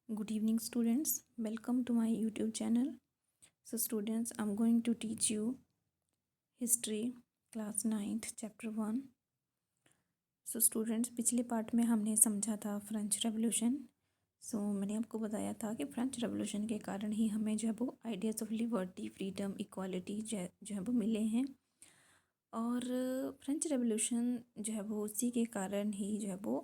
Good evening, students. Welcome to my YouTube channel. So, students, I'm going to teach you history, class 9th, chapter 1. So, students, पिछले part में हमने समझा था French revolution. सो मैंने आपको बताया था कि फ्रेंच रेवोल्यूशन के कारण ही हमें जो है वो ideas of liberty, freedom, equality जो है वो मिले हैं. और फ्रेंच रेवोल्यूशन जो है वो उसी के कारण ही जो है वो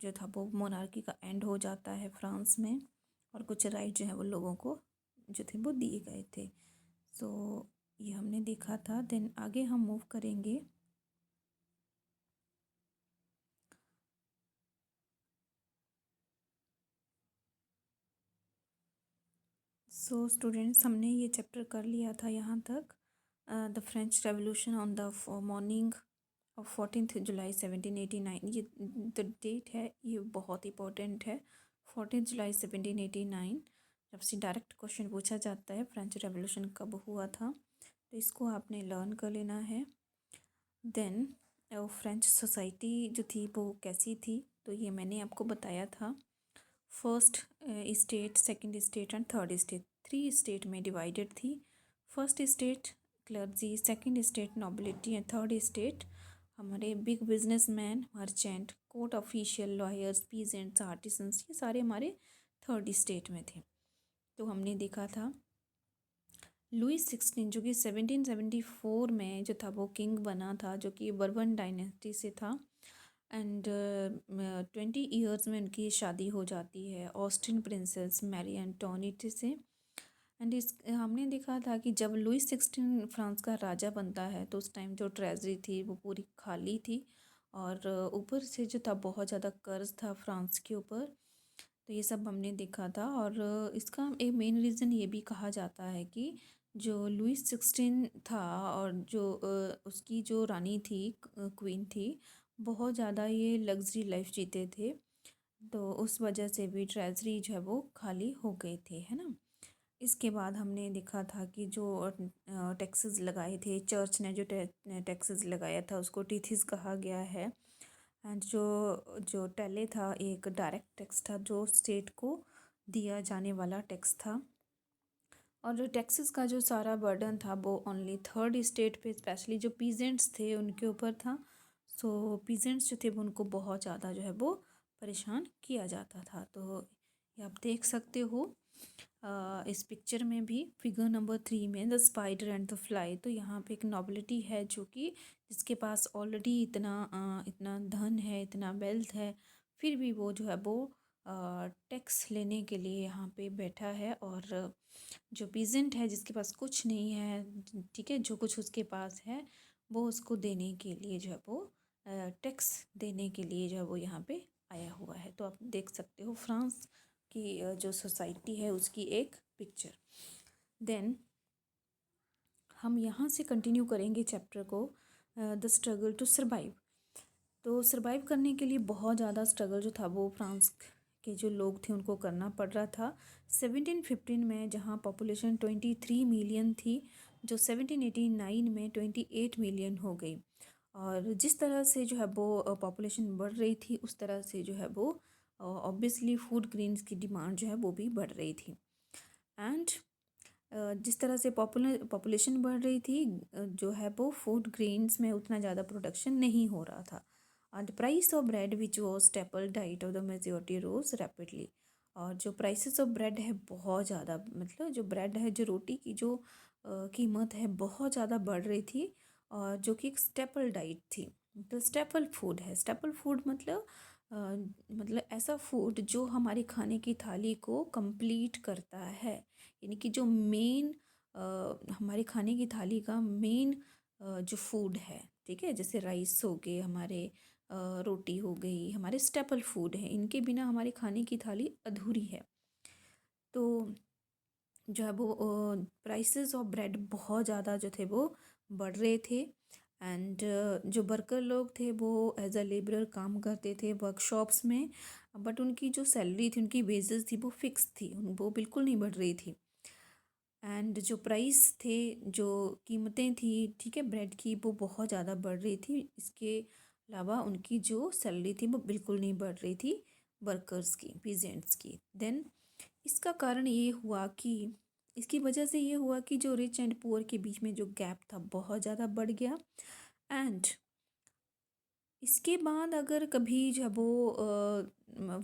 जो था वो मोनार्की का एंड हो जाता है फ्रांस में, और कुछ राइट जो है वो लोगों को जो थे वो दिए गए थे. सो ये हमने देखा था. देन आगे हम मूव करेंगे. सो स्टूडेंट्स, हमने ये चैप्टर कर लिया था यहाँ तक. The French revolution on the morning of 14 जुलाई 1789. ये द डेट है, ये बहुत इंपॉर्टेंट है. 14 जुलाई 1789 जब से डायरेक्ट क्वेश्चन पूछा जाता है फ्रेंच रेवोल्यूशन कब हुआ था, तो इसको आपने लर्न कर लेना है. देन फ्रेंच सोसाइटी जो थी वो कैसी थी, तो ये मैंने आपको बताया था. First state, second state and third state, 3 state में डिवाइडेड थी. First state clergy, second state nobility and third state हमारे big businessman, merchant, court official, lawyers, peasants, artisans, ये सारे हमारे थर्ड स्टेट में थे. तो हमने देखा था लुई 16 जो कि 1774 में जो था वो किंग बना था, जो कि बर्बन डायनेस्टी से था. एंड 20 ईयर्स में उनकी शादी हो जाती है ऑस्टिन प्रिंसेस मैरी एंटोनिट से. एंड इस हमने देखा था कि जब लुई 16 फ्रांस का राजा बनता है तो उस टाइम जो ट्रेजरी थी वो पूरी खाली थी, और ऊपर से जो था बहुत ज़्यादा कर्ज था फ्रांस के ऊपर. तो ये सब हमने देखा था. और इसका एक मेन रीज़न ये भी कहा जाता है कि जो लुई 16 था और जो उसकी जो रानी थी, क्वीन थी, बहुत ज़्यादा ये लग्जरी लाइफ जीते थे. तो उस वजह से भी ट्रेजरी जो है वो खाली हो गए थे, है ना. इसके बाद हमने देखा था कि जो टैक्सेस लगाए थे, चर्च ने जो टैक्सेस लगाया था उसको टीथिस कहा गया है. एंड जो जो टैले था एक डायरेक्ट टैक्स था जो स्टेट को दिया जाने वाला टैक्स था. और जो टैक्सेस का जो सारा बर्डन था वो ओनली थर्ड स्टेट पे, स्पेशली जो पीजेंट्स थे उनके ऊपर था. सो पीजेंट्स जो थे वो उनको बहुत ज़्यादा जो है वो परेशान किया जाता था. तो ये आप देख सकते हो इस पिक्चर में भी, फिगर नंबर 3 में, the spider and the fly. तो यहाँ पे एक नॉबिलिटी है जो कि जिसके पास ऑलरेडी इतना धन है, इतना वेल्थ है, फिर भी वो जो है वो टैक्स लेने के लिए यहाँ पे बैठा है. और जो पीजेंट है जिसके पास कुछ नहीं है, ठीक है, जो कुछ उसके पास है वो उसको देने के लिए जो है वो टैक्स देने के लिए जो है वो यहाँ पे आया हुआ है. तो आप देख सकते हो फ्रांस की जो सोसाइटी है उसकी एक पिक्चर. देन हम यहाँ से कंटिन्यू करेंगे चैप्टर को, द स्ट्रगल टू सरवाइव. तो सरवाइव करने के लिए बहुत ज़्यादा स्ट्रगल जो था वो फ्रांस के जो लोग थे उनको करना पड़ रहा था. 1715 में जहाँ पॉपुलेशन 23 मिलियन थी, जो 1789 में 28 मिलियन हो गई. और जिस तरह से जो है वो पॉपुलेशन बढ़ रही थी उस तरह से जो है वो ऑब्वियसली फूड ग्रेन्स की डिमांड जो है वो भी बढ़ रही थी. एंड जिस तरह से पॉपुलेशन बढ़ रही थी, जो है वो फूड ग्रेन्स में उतना ज़्यादा प्रोडक्शन नहीं हो रहा था. The price of bread which was staple diet of the majority rose rapidly. और जो प्राइसेस ऑफ ब्रेड है बहुत ज़्यादा, मतलब जो ब्रेड है, जो रोटी की जो कीमत है बहुत ज़्यादा बढ़ रही थी, और जो कि एक स्टेपल डाइट थी. तो स्टेपल फूड है, स्टेपल फूड मतलब ऐसा फूड जो हमारी खाने की थाली को कंप्लीट करता है, यानी कि जो मेन हमारे खाने की थाली का मेन जो फूड है, ठीक है, जैसे राइस हो गए हमारे, रोटी हो गई, हमारे स्टेपल फूड है, इनके बिना हमारी खाने की थाली अधूरी है. तो जो है वो प्राइसेस ऑफ ब्रेड बहुत ज़्यादा जो थे वो बढ़ रहे थे. एंड जो वर्कर लोग थे वो एज अ लेबरर काम करते थे वर्कशॉप्स में, बट उनकी जो सैलरी थी, उनकी वेजेस थी वो फिक्स थी, वो बिल्कुल नहीं बढ़ रही थी. एंड जो प्राइस थे, जो कीमतें थी, ठीक है, ब्रेड की, वो बहुत ज़्यादा बढ़ रही थी. इसके अलावा उनकी जो सैलरी थी वो बिल्कुल नहीं बढ़ रही थी, वर्कर्स की, पीजेंट्स की। देन इसका कारण ये हुआ कि इसकी वजह से ये हुआ कि जो रिच एंड पुअर के बीच में जो गैप था बहुत ज़्यादा बढ़ गया। एंड इसके बाद अगर कभी जब वो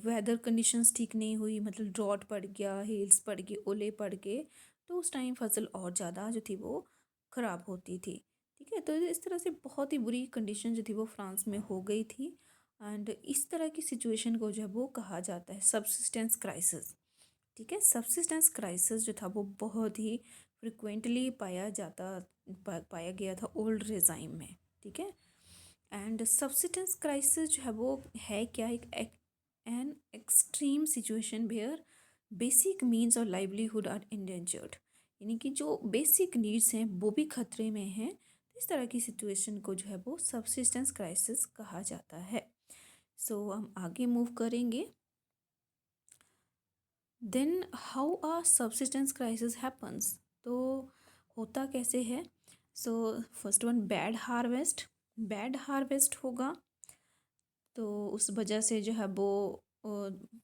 वेदर कंडीशंस ठीक नहीं हुई, मतलब ड्रॉट पड़ गया, हेल्स पड़ गए, ओले पड़ गए, तो उस टाइम फसल और ज़्यादा जो थी वो ख़राब होती थी। ठीक है, तो इस तरह से बहुत ही बुरी कंडीशन जो थी वो फ्रांस में हो गई थी। एंड इस तरह की सिचुएशन को जो है वो कहा जाता है सब्सिस्टेंस क्राइसिस। ठीक है, सब्सिस्टेंस क्राइसिस जो था वो बहुत ही फ्रिक्वेंटली पाया गया था ओल्ड रेजाइम में। ठीक है, एंड सब्सिस्टेंस क्राइसिस जो है वो है क्या, एक an extreme situation where basic means और लाइवलीहुड आर इंडेंजर्ड, यानी कि जो बेसिक नीड्स हैं वो भी खतरे में हैं। इस तरह की सिचुएशन को जो है वो सब्सिस्टेंस क्राइसिस कहा जाता है। सो हम आगे मूव करेंगे। Then how a subsistence crisis happens, तो होता कैसे है। So first one, bad harvest होगा, तो उस वजह से जो है वो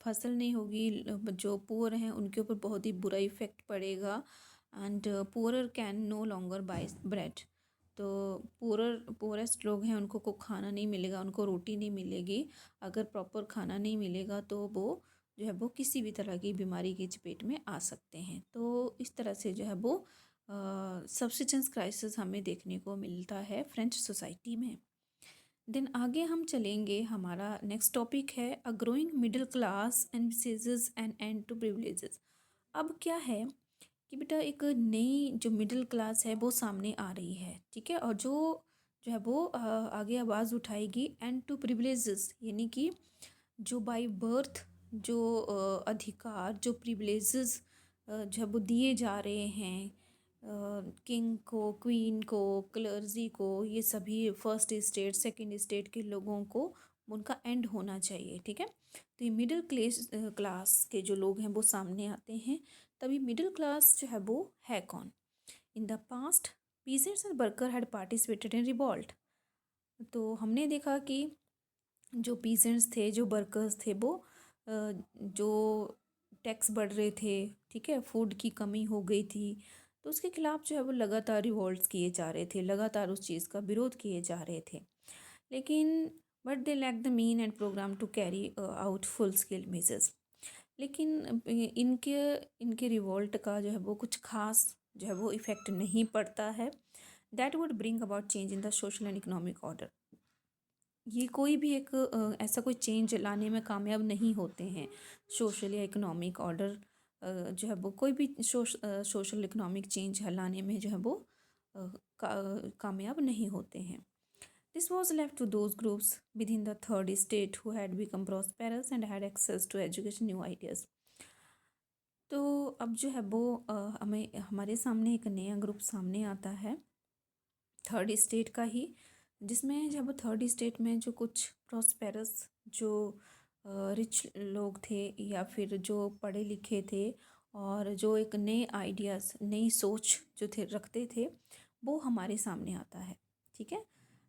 फसल नहीं होगी, जो पुअर हैं उनके ऊपर बहुत ही बुरा इफ़ेक्ट पड़ेगा। And poorer can no longer buy bread, तो पुअरेस्ट लोग हैं उनको को खाना नहीं मिलेगा, उनको रोटी नहीं मिलेगी। अगर प्रॉपर खाना नहीं मिलेगा तो वो जो है वो किसी भी तरह की बीमारी की चपेट में आ सकते हैं। तो इस तरह से जो है वो सब्सिस्टेंस क्राइसिस हमें देखने को मिलता है फ्रेंच सोसाइटी में। देन आगे हम चलेंगे, हमारा नेक्स्ट टॉपिक है a growing middle class emphasis and end to privileges. अब क्या है कि बेटा एक नई जो मिडिल क्लास है वो सामने आ रही है। ठीक है, और जो है वो आगे आवाज़ उठाएगी एंड टू प्रिविलेजेस, यानी कि जो बाय बर्थ जो अधिकार, जो प्रिविलेजेस जो है वो दिए जा रहे हैं किंग को, क्वीन को, क्लर्जी को, ये सभी फर्स्ट स्टेट सेकंड स्टेट के लोगों को उनका एंड होना चाहिए। ठीक है, तो ये मिडिल क्लास के जो लोग हैं वो सामने आते हैं। तभी मिडिल क्लास जो है वो है कौन। In the past peasants and worker had participated in revolt, तो हमने देखा कि जो पीसेंट्स थे, जो वर्कर्स थे, वो जो टैक्स बढ़ रहे थे, ठीक है, फूड की कमी हो गई थी, तो उसके खिलाफ जो है वो लगातार रिवॉल्ट्स किए जा रहे थे, लगातार उस चीज़ का विरोध किए जा रहे थे। लेकिन but they lack the mean and programme to carry out full scale measures, लेकिन इनके इनके रिवॉल्ट का जो है वो कुछ खास जो है वो इफ़ेक्ट नहीं पड़ता है। That would bring about change in the social and economic order, ये कोई भी एक ऐसा कोई चेंज लाने में कामयाब नहीं होते हैं। सोशल या इकोनॉमिक ऑर्डर जो है वो कोई भी सोशल इकोनॉमिक चेंज लाने में जो है वो कामयाब नहीं होते हैं। This was left to those groups within the third state who had become prosperous and had access to education, new ideas. तो अब जो है वो हमें हमारे सामने एक नया ग्रुप सामने आता है थर्ड स्टेट का ही, जिसमें जब थर्ड स्टेट में जो कुछ प्रॉस्पेरस, जो रिच लोग थे या फिर जो पढ़े लिखे थे और जो एक नए आइडियाज़, नई सोच जो थे रखते थे, वो हमारे सामने आता है। ठीक है,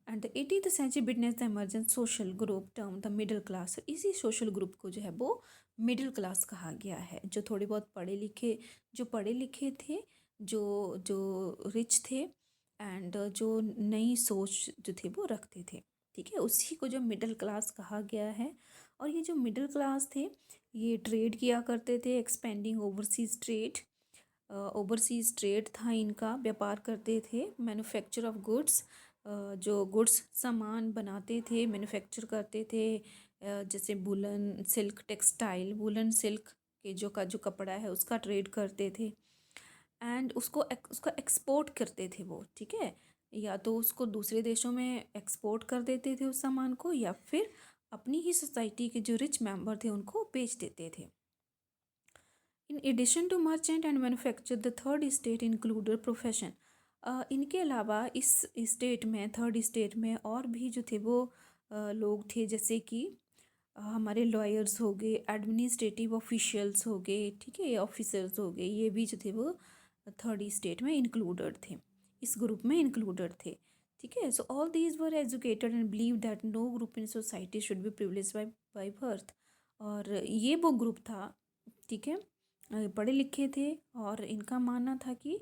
and the 18th century witness the emergence social group term the middle class, इसी सोशल ग्रुप को जो है वो मिडिल क्लास कहा गया है। जो थोड़े बहुत पढ़े लिखे थे, जो जो रिच थे, एंड जो नई सोच जो थी वो रखते थे। ठीक है, उसी को जो मिडिल क्लास कहा गया है। और ये जो मिडिल क्लास थे ये ट्रेड किया करते थे, एक्सपेंडिंग ओवरसीज़ ट्रेड था इनका, व्यापार करते थे। मैन्युफैक्चर ऑफ गुड्स, जो गुड्स सामान बनाते थे, मैन्युफैक्चर करते थे, जैसे woollen silk textile, woollen silk के जो कपड़ा है उसका ट्रेड करते थे। एंड उसका एक्सपोर्ट करते थे वो। ठीक है, या तो उसको दूसरे देशों में एक्सपोर्ट कर देते थे उस सामान को, या फिर अपनी ही सोसाइटी के जो रिच मेंबर थे उनको बेच देते थे। In addition to merchant and manufacture the third state included profession, इनके अलावा इस स्टेट में, थर्ड स्टेट में और भी जो थे वो लोग थे, जैसे कि हमारे लॉयर्स हो गए, एडमिनिस्ट्रेटिव ऑफिशियल्स हो गए, ठीक है, ऑफिसर्स हो गए, ये भी जो थे वो थर्ड स्टेट में इंक्लूडेड थे, इस ग्रुप में इंक्लूडेड थे। ठीक है, so all these were educated and believe that no group in society should be privilege by birth, और ये वो ग्रुप था, ठीक है, पढ़े लिखे थे और इनका मानना था कि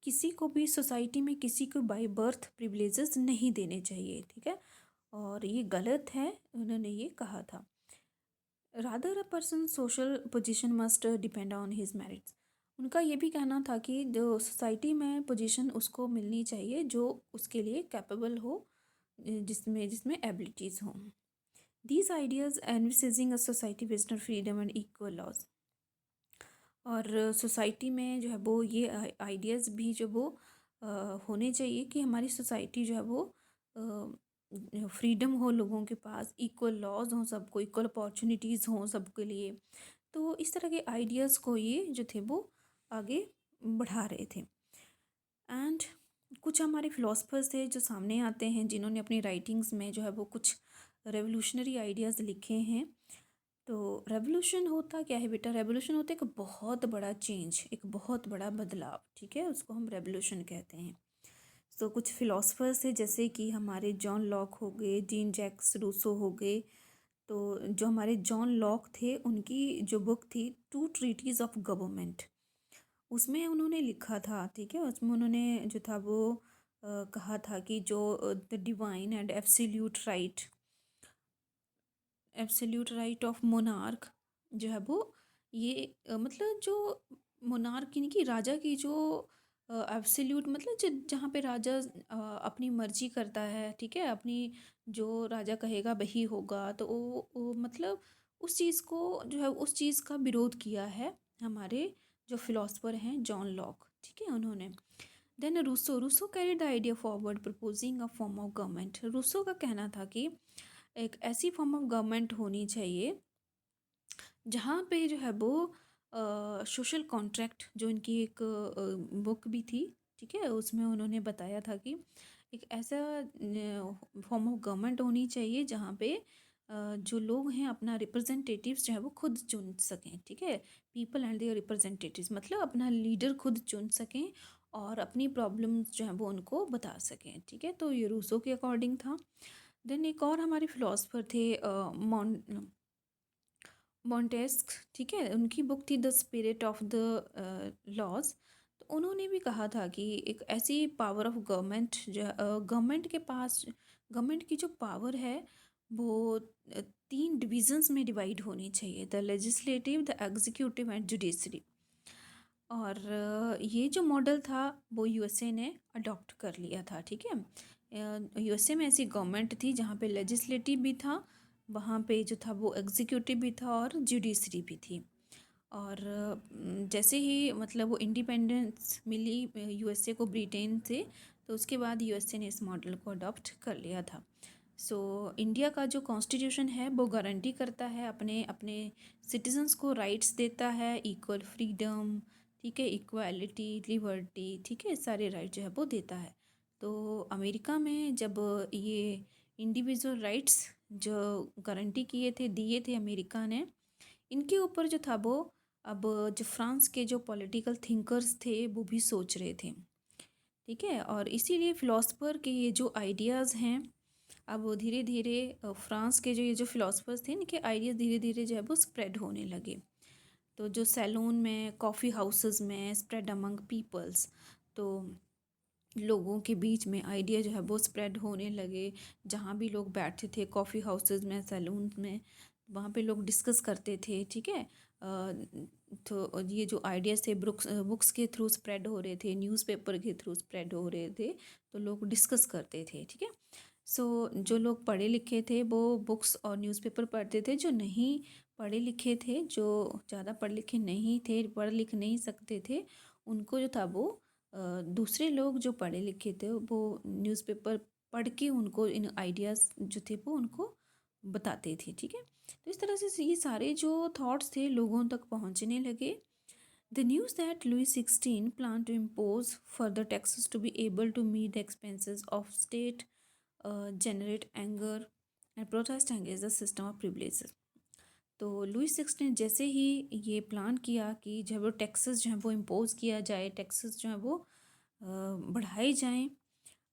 किसी को भी सोसाइटी में किसी को बाय बर्थ प्रिविलेजेस नहीं देने चाहिए, ठीक है, और ये गलत है, उन्होंने ये कहा था। Rather a person social position must depend on his merits. उनका ये भी कहना था कि जो सोसाइटी में पोजीशन उसको मिलनी चाहिए जो उसके लिए कैपेबल हो, जिसमें जिसमें एबिलिटीज़ हों। These ideas envisaging a society based on freedom and equal laws. और सोसाइटी में जो है वो ये आइडियाज़ भी जो वो होने चाहिए कि हमारी सोसाइटी जो है वो फ्रीडम हो लोगों के पास, इक्वल लॉज हों, सबको इक्वल अपॉर्चुनिटीज़ हों सबके लिए। तो इस तरह के आइडियाज़ को ये जो थे वो आगे बढ़ा रहे थे। एंड कुछ हमारे फिलोसफर्स थे जो सामने आते हैं जिन्होंने अपनी राइटिंग्स में जो है वो कुछ रेवोल्यूशनरी आइडियाज़ लिखे हैं। तो रेवोल्यूशन होता क्या है बेटा? रेवोल्यूशन होता है एक बहुत बड़ा चेंज, एक बहुत बड़ा बदलाव, ठीक है, उसको हम रेवोल्यूशन कहते हैं। तो कुछ फिलोसफर्स थे जैसे कि हमारे जॉन लॉक हो गए, जीन जैक्स रूसो हो गए। तो जो हमारे जॉन लॉक थे उनकी जो बुक थी टू ट्रीटीज़ ऑफ गवर्नमेंट, उसमें उन्होंने लिखा था, ठीक है, उसमें उन्होंने जो था वो कहा था कि जो the divine and absolute right of monarch जो है वो ये मतलब जो मोनार्क यानी कि राजा की जो एब्सोल्यूट मतलब जहाँ पे राजा अपनी मर्जी करता है, ठीक है, अपनी जो राजा कहेगा वही होगा, तो वो मतलब उस चीज़ को जो है उस चीज़ का विरोध किया है हमारे जो फिलोसफर हैं जॉन लॉक, ठीक है, उन्होंने। Then Rousseau carried the idea forward proposing a form of government. Rousseau का कहना था कि एक ऐसी फॉर्म ऑफ गवर्नमेंट होनी चाहिए जहाँ पे जो है वो सोशल कॉन्ट्रैक्ट, जो इनकी एक बुक भी थी, ठीक है, उसमें उन्होंने बताया था कि एक ऐसा फॉर्म ऑफ गवर्नमेंट होनी चाहिए जहाँ पे जो लोग हैं अपना रिप्रेजेंटेटिव्स जो है वो खुद चुन सकें, ठीक है, पीपल एंड देयर रिप्रेजेंटेटिव्स, मतलब अपना लीडर खुद चुन सकें और अपनी प्रॉब्लम्स जो है वो उनको बता सकें, ठीक है, तो ये रूसो के अकॉर्डिंग था। देन एक और हमारे फिलोसफर थे मॉन्टेस्क, ठीक है, उनकी बुक थी the spirit of the laws. तो उन्होंने भी कहा था कि एक ऐसी पावर ऑफ गवर्नमेंट जो गवर्नमेंट के पास, गवर्नमेंट की जो पावर है वो 3 डिविजन्स में डिवाइड होनी चाहिए, the legislative, the executive and judiciary. और ये जो मॉडल था वो यूएसए ने अडॉप्ट कर लिया था, ठीक है। यूएसए में ऐसी गवर्नमेंट थी जहाँ पे लेजिस्लेटिव भी था, वहाँ पे जो था वो एग्जीक्यूटिव भी था और जुडिशरी भी थी। और जैसे ही मतलब वो इंडिपेंडेंस मिली यूएसए को ब्रिटेन से, तो उसके बाद यूएसए ने इस मॉडल को अडॉप्ट कर लिया था। सो इंडिया का जो कॉन्स्टिट्यूशन है वो गारंटी करता है, अपने अपने सिटीजन्स को राइट्स देता है, इक्वल फ्रीडम, ठीक है, इक्वालिटी, लिबर्टी, ठीक है, सारे राइट जो है वो देता है। तो अमेरिका में जब ये इंडिविजुअल राइट्स जो गारंटी किए थे, दिए थे अमेरिका ने, इनके ऊपर जो था वो अब जो फ्रांस के जो पॉलिटिकल थिंकर्स थे वो भी सोच रहे थे, ठीक है, और इसीलिए फ़िलासफ़र के ये जो आइडियाज़ हैं अब वो धीरे धीरे फ्रांस के जो ये जो फ़िलासफ़र्स थे इनके आइडियाज़ धीरे धीरे जो है वो स्प्रेड होने लगे। तो जो सैलून में, कॉफ़ी हाउसेस में स्प्रेड अमंग पीपल्स, तो लोगों के बीच में आइडिया जो है वो स्प्रेड होने लगे। जहाँ भी लोग बैठते थे कॉफ़ी हाउसेस में, सैलून में, वहाँ पे लोग डिस्कस करते थे, ठीक है। तो ये जो आइडियाज़ थे बुक्स के थ्रू स्प्रेड हो रहे थे, न्यूज़पेपर के थ्रू स्प्रेड हो रहे थे, तो लोग डिस्कस करते थे, ठीक है। सो जो लोग पढ़े लिखे थे वो बुक्स और न्यूज़पेपर पढ़ते थे, जो नहीं पढ़े लिखे थे, जो ज़्यादा पढ़े लिखे नहीं थे, पढ़ लिख नहीं सकते थे, उनको जो था वो दूसरे लोग जो पढ़े लिखे थे वो न्यूज़पेपर पढ़ के उनको इन आइडियाज़ जो थे वो उनको बताते थे, ठीक है। तो इस तरह से ये सारे जो थॉट्स थे लोगों तक पहुंचने लगे। The news that Louis 16 plan to impose further taxes to be able to meet the expenses of state generate anger and protest against the system of privileges। तो लुई 16 जैसे ही ये प्लान किया कि जब वो टैक्सेस जो है वो इम्पोज किया जाए, टैक्सेस जो है वो बढ़ाए जाएं,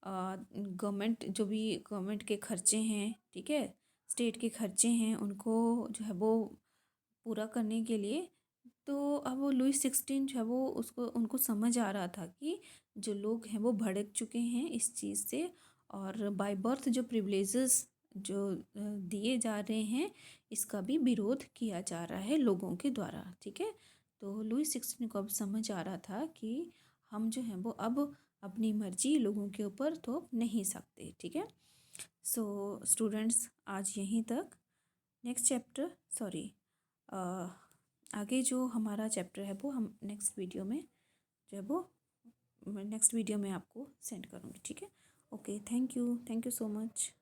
गवर्नमेंट जो भी गवर्नमेंट के खर्चे हैं, ठीक है, स्टेट के खर्चे हैं, उनको जो है वो पूरा करने के लिए। तो अब वो लुई 16 जो है वो उसको उनको समझ आ रहा था कि जो लोग हैं वो भड़क चुके हैं इस चीज़ से, और बाय बर्थ जो प्रिविलेजेस जो दिए जा रहे हैं इसका भी विरोध किया जा रहा है लोगों के द्वारा। ठीक है, तो लुई 16 को अब समझ आ रहा था कि हम जो हैं वो अब अपनी मर्जी लोगों के ऊपर थोप नहीं सकते। ठीक है, सो स्टूडेंट्स आज यहीं तक। नेक्स्ट चैप्टर सॉरी आगे जो हमारा चैप्टर है वो हम नेक्स्ट वीडियो में जो है वो नेक्स्ट वीडियो में आपको सेंड करूँगी। ठीक है, okay, thank you so much.